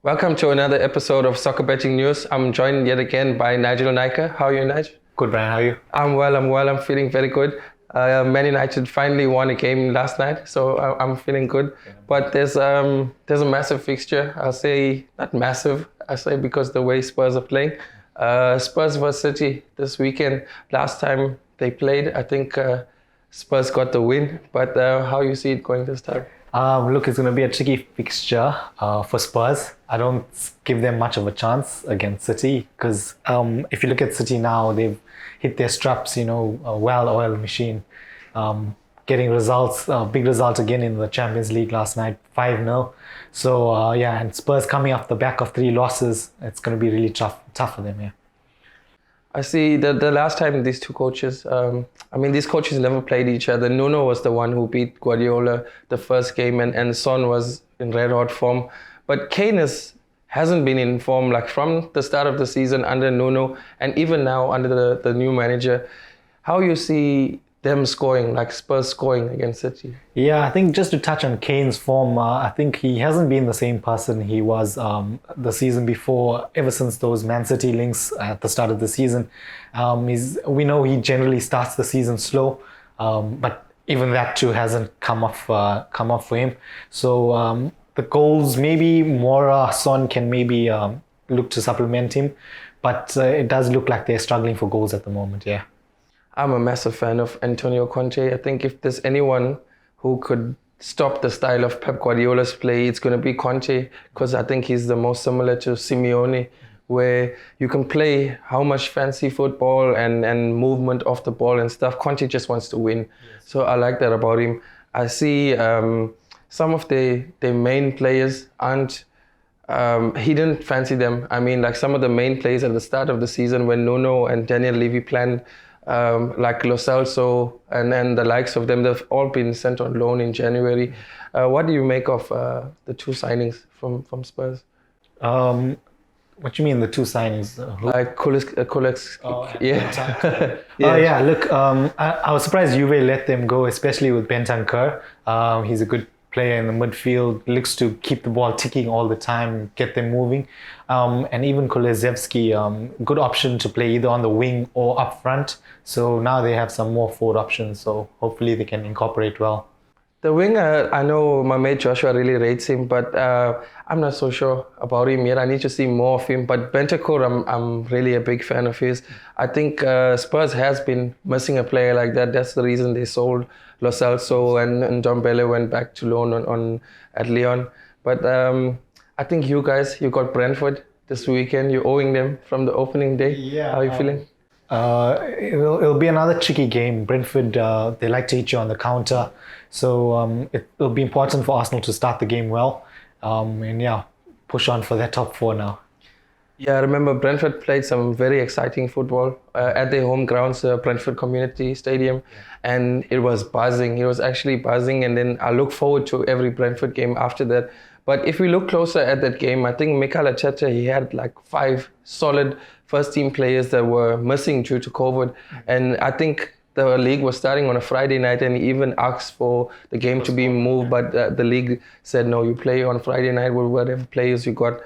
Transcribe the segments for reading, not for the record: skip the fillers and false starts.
Welcome to another episode of Soccer Betting News. I'm joined yet again by Nigel Naicker. How are you, Nigel? Good, Bryan. How are you? I'm well. I'm feeling very good. Man United finally won a game last night, so I'm feeling good. But there's a massive fixture. I'll say not massive. I say because the way Spurs are playing. Spurs vs City this weekend. Last time they played, I think Spurs got the win. But how you see it going this time? Look, it's going to be a tricky fixture for Spurs. I don't give them much of a chance against City because if you look at City now, they've hit their straps, a well-oiled machine. Getting results, big result again in the Champions League last night, 5-0. So, and Spurs coming off the back of 3 losses, it's going to be really tough for them, yeah. I see the last time these two coaches, these coaches never played each other. Nuno was the one who beat Guardiola the first game and Son was in red hot form. But Kane hasn't been in form like from the start of the season under Nuno and even now under the new manager. How you see them scoring, like Spurs scoring against City? Yeah, I think just to touch on Kane's form, I think he hasn't been the same person he was the season before, ever since those Man City links at the start of the season. We know he generally starts the season slow, but even that too hasn't come off for him. So the goals, maybe more Son can maybe look to supplement him, but it does look like they're struggling for goals at the moment, yeah. I'm a massive fan of Antonio Conte. I think if there's anyone who could stop the style of Pep Guardiola's play, it's going to be Conte, because I think he's the most similar to Simeone, where you can play how much fancy football and movement off the ball and stuff. Conte just wants to win. Yes. So I like that about him. I see some of the main players aren't, he didn't fancy them. Like some of the main players at the start of the season when Nuno and Daniel Levy planned, like Lo Celso and the likes of them, they've all been sent on loan in January. What do you make of the 2 signings from Spurs? What do you mean the 2 signings? Like Kulex. Yeah. Yeah. Look, I was surprised Juve let them go, especially with Bentancur. He's a good player in the midfield, looks to keep the ball ticking all the time, get them moving. And even Kulusevski, good option to play either on the wing or up front. So now they have some more forward options, so hopefully they can incorporate well. The winger, I know my mate Joshua really rates him, but I'm not so sure about him yet. I need to see more of him. But Bentancur, I'm really a big fan of his. I think Spurs has been missing a player like that. That's the reason they sold Lo Celso and Ndombele went back to loan at Lyon. But I think you got Brentford this weekend. You're owing them from the opening day. Yeah. How are you feeling? It'll be another tricky game. Brentford, they like to hit you on the counter. So it'll be important for Arsenal to start the game well. Push on for their top 4 now. Yeah, I remember Brentford played some very exciting football at their home grounds, Brentford Community Stadium, and it was buzzing. It was actually buzzing, and then I look forward to every Brentford game after that. But if we look closer at that game, I think Mikel Arteta, he had like 5 solid first-team players that were missing due to COVID, and I think the league was starting on a Friday night, and he even asked for the game to be moved, but the league said, no, you play on Friday night with whatever players you got.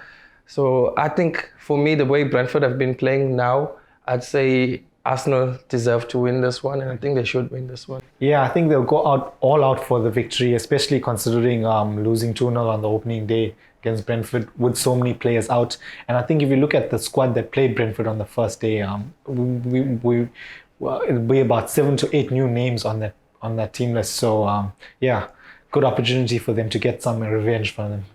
So I think for me, the way Brentford have been playing now, I'd say Arsenal deserve to win this one, and I think they should win this one. Yeah, I think they'll go all out for the victory, especially considering losing 2-0 on the opening day against Brentford with so many players out. And I think if you look at the squad that played Brentford on the first day, it'll be about 7 to 8 new names on that team list. So good opportunity for them to get some revenge from them.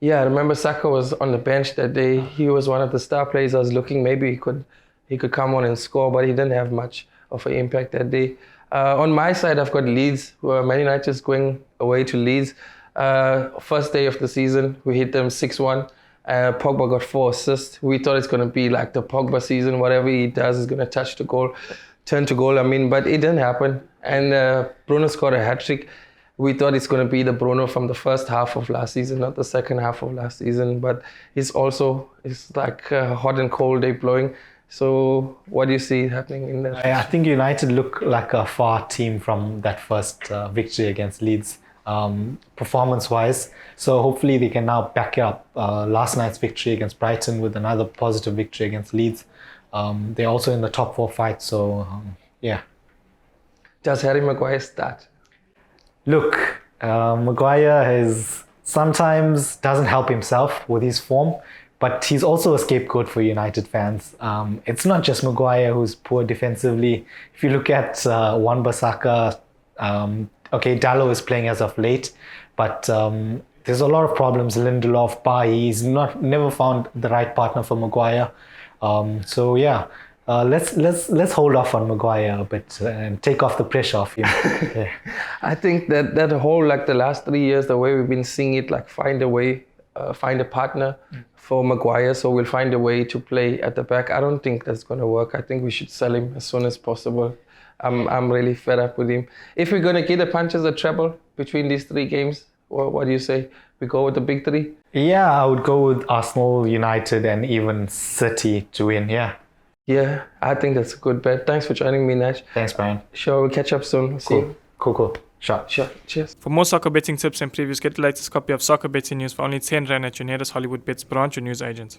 Yeah, I remember Saka was on the bench that day. He was one of the star players. I was looking, maybe he could come on and score, but he didn't have much of an impact that day. On my side, I've got Leeds, Man United is going away to Leeds. First day of the season, we hit them 6-1. Pogba got 4 assists. We thought it's going to be like the Pogba season. Whatever he does is going to turn to goal. but it didn't happen. And Bruno scored a hat-trick. We thought it's going to be the Bruno from the first half of last season, not the second half of last season. But it's like hot and cold day blowing. So what do you see happening in that? I think United look like a far team from that first victory against Leeds. performance-wise. So hopefully they can now back it up. Last night's victory against Brighton with another positive victory against Leeds. They're also in the top 4 fight. So yeah. Does Harry Maguire start? Look, Maguire has sometimes doesn't help himself with his form, but he's also a scapegoat for United fans. It's not just Maguire who's poor defensively. If you look at Wan-Bissaka, okay, Dalot is playing as of late, but there's a lot of problems. Lindelof, Bailly, he's never found the right partner for Maguire. So yeah. Let's hold off on Maguire a bit and take off the pressure off him. Yeah. I think that whole, like the last 3 years, the way we've been seeing it, like find a way, find a partner for Maguire, so we'll find a way to play at the back. I don't think that's going to work. I think we should sell him as soon as possible. I'm really fed up with him. If we're going to give the punches a treble between these 3 games, what do you say? We go with the big 3? Yeah, I would go with Arsenal, United, and even City to win. Yeah. Yeah, I think that's a good bet. Thanks for joining me, Nigel. Thanks, Bryan. Sure, we'll catch up soon. See you. Cool. Sure. Cheers. For more soccer betting tips and previews, get the latest copy of Soccer Betting News for only 10 Rand at your nearest Hollywood Bets branch or news agent.